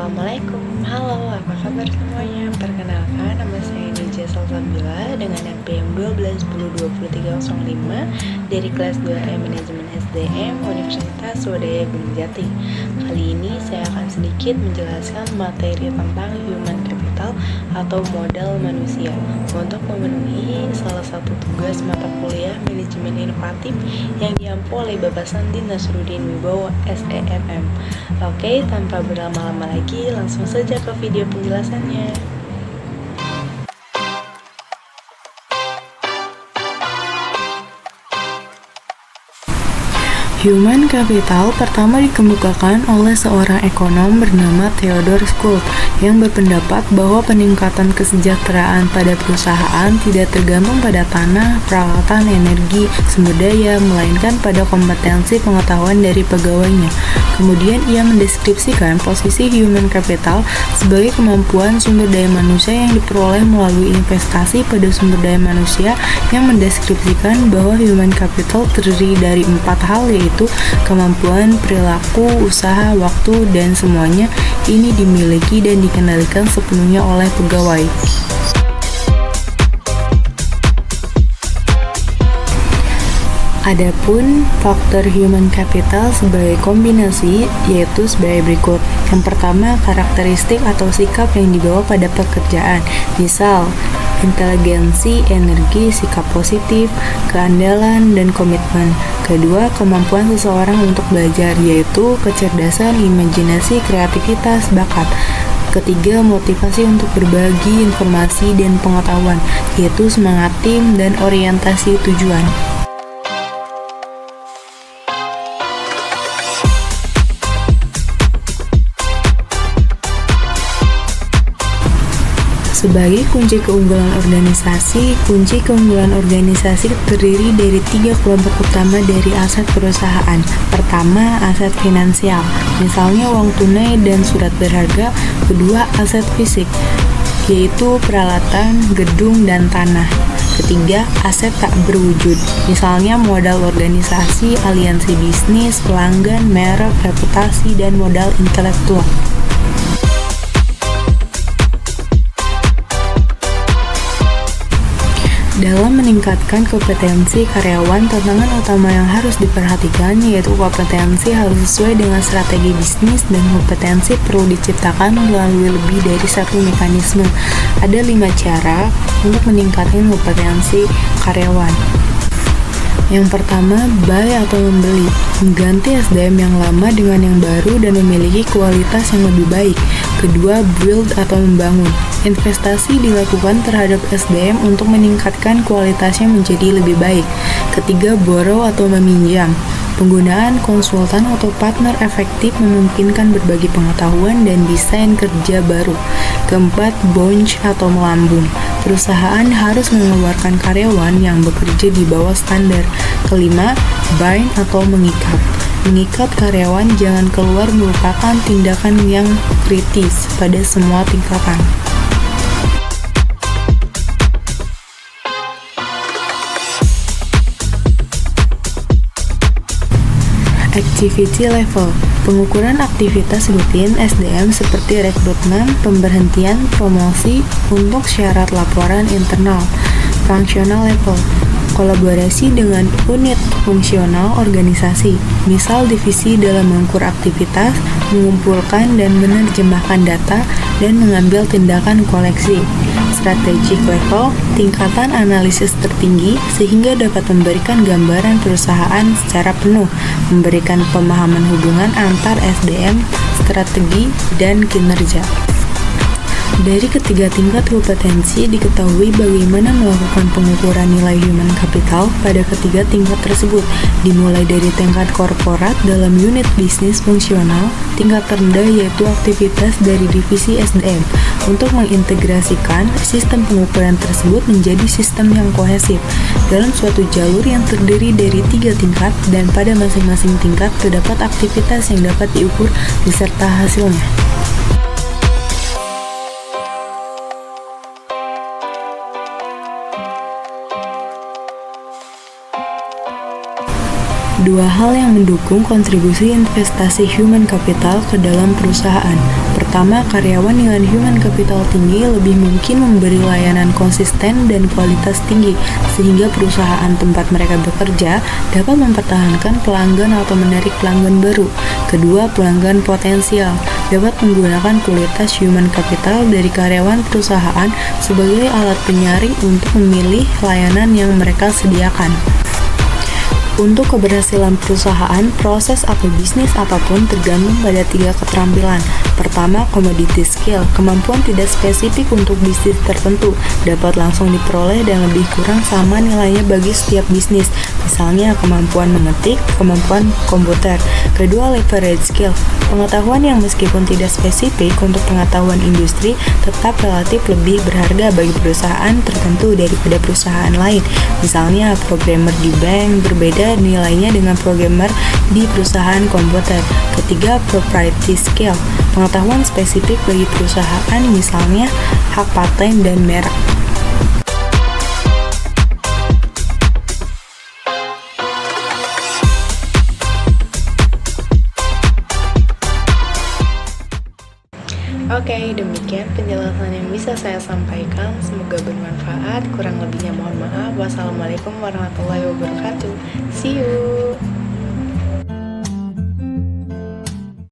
Assalamualaikum, halo apa kabar semuanya? Perkenalkan nama saya Nija Salsabila dengan NPM 12102305 dari kelas 2E Manajemen SDM Universitas Swadaya Gunung Jati. Kali ini saya akan sedikit menjelaskan materi tentang human capital atau modal manusia untuk memenuhi salah satu tugas mata kuliah manajemen inovatif yang diampu oleh Bapak Sandi Nasruddin Wibowo SEMM. Oke, tanpa berlama-lama lagi, langsung saja ke video penjelasannya. Human capital pertama dikemukakan oleh seorang ekonom bernama Theodore Schultz yang berpendapat bahwa peningkatan kesejahteraan pada perusahaan tidak tergantung pada tanah, peralatan, energi, sumber daya, melainkan pada kompetensi pengetahuan dari pegawainya. Kemudian ia mendeskripsikan posisi human capital sebagai kemampuan sumber daya manusia yang diperoleh melalui investasi pada sumber daya manusia, yang mendeskripsikan bahwa human capital terdiri dari 4 hal, yaitu kemampuan, perilaku, usaha, waktu, dan semuanya ini dimiliki dan dikendalikan sepenuhnya oleh pegawai. Adapun faktor human capital sebagai kombinasi yaitu sebagai berikut. Yang pertama, karakteristik atau sikap yang dibawa pada pekerjaan. Misal, inteligensi, energi, sikap positif, keandalan, dan komitmen. Kedua, kemampuan seseorang untuk belajar, yaitu kecerdasan, imajinasi, kreativitas, bakat. Ketiga, motivasi untuk berbagi informasi dan pengetahuan, yaitu semangat tim dan orientasi tujuan. Sebagai kunci keunggulan organisasi terdiri dari 3 kelompok utama dari aset perusahaan. Pertama, aset finansial, misalnya uang tunai dan surat berharga. Kedua, aset fisik, yaitu peralatan, gedung, dan tanah. Ketiga, aset tak berwujud, misalnya modal organisasi, aliansi bisnis, pelanggan, merek, reputasi, dan modal intelektual. Dalam meningkatkan kompetensi karyawan, tantangan utama yang harus diperhatikan yaitu kompetensi harus sesuai dengan strategi bisnis, dan kompetensi perlu diciptakan melalui lebih dari satu mekanisme. Ada 5 cara untuk meningkatkan kompetensi karyawan. Yang pertama, buy atau membeli, mengganti SDM yang lama dengan yang baru dan memiliki kualitas yang lebih baik. Kedua, build atau membangun, investasi dilakukan terhadap SDM untuk meningkatkan kualitasnya menjadi lebih baik. Ketiga, borrow atau meminjam, penggunaan konsultan atau partner efektif memungkinkan berbagi pengetahuan dan desain kerja baru. Keempat, bunch atau melambung, perusahaan harus mengeluarkan karyawan yang bekerja di bawah standar. Kelima, bind atau mengikat, mengikat karyawan jangan keluar merupakan tindakan yang kritis pada semua tingkatan. Activity level, pengukuran aktivitas rutin SDM seperti rekrutmen, pemberhentian, promosi untuk syarat laporan internal. Functional level, kolaborasi dengan unit fungsional organisasi, misal divisi dalam mengukur aktivitas, mengumpulkan dan menerjemahkan data, dan mengambil tindakan koleksi. Strategic level, tingkatan analisis tertinggi sehingga dapat memberikan gambaran perusahaan secara penuh, memberikan pemahaman hubungan antar SDM, strategi, dan kinerja. Dari ketiga tingkat kompetensi diketahui bagaimana melakukan pengukuran nilai human capital pada ketiga tingkat tersebut, dimulai dari tingkat korporat dalam unit bisnis fungsional, tingkat terendah yaitu aktivitas dari divisi SDM, untuk mengintegrasikan sistem pengukuran tersebut menjadi sistem yang kohesif dalam suatu jalur yang terdiri dari 3 tingkat, dan pada masing-masing tingkat terdapat aktivitas yang dapat diukur beserta hasilnya. dua hal yang mendukung kontribusi investasi human capital ke dalam perusahaan. Pertama, karyawan dengan human capital tinggi lebih mungkin memberi layanan konsisten dan kualitas tinggi, sehingga perusahaan tempat mereka bekerja dapat mempertahankan pelanggan atau menarik pelanggan baru. Kedua, pelanggan potensial dapat menggunakan kualitas human capital dari karyawan perusahaan sebagai alat penyaring untuk memilih layanan yang mereka sediakan. Untuk keberhasilan perusahaan, proses atau bisnis apapun tergantung pada 3 keterampilan. Pertama, commodity skill, kemampuan tidak spesifik untuk bisnis tertentu, dapat langsung diperoleh dan lebih kurang sama nilainya bagi setiap bisnis. Misalnya, kemampuan mengetik, kemampuan komputer. Kedua, leverage skill, pengetahuan yang meskipun tidak spesifik untuk pengetahuan industri, tetap relatif lebih berharga bagi perusahaan tertentu daripada perusahaan lain. Misalnya, programmer di bank berbeda nilainya dengan programmer di perusahaan komputer. Ketiga, proprietary skill, pengetahuan spesifik bagi perusahaan, misalnya hak paten dan merek. Oke, demikian penjelasan yang bisa saya sampaikan. Semoga bermanfaat. Kurang lebihnya mohon maaf. Wassalamualaikum warahmatullahi wabarakatuh. See you.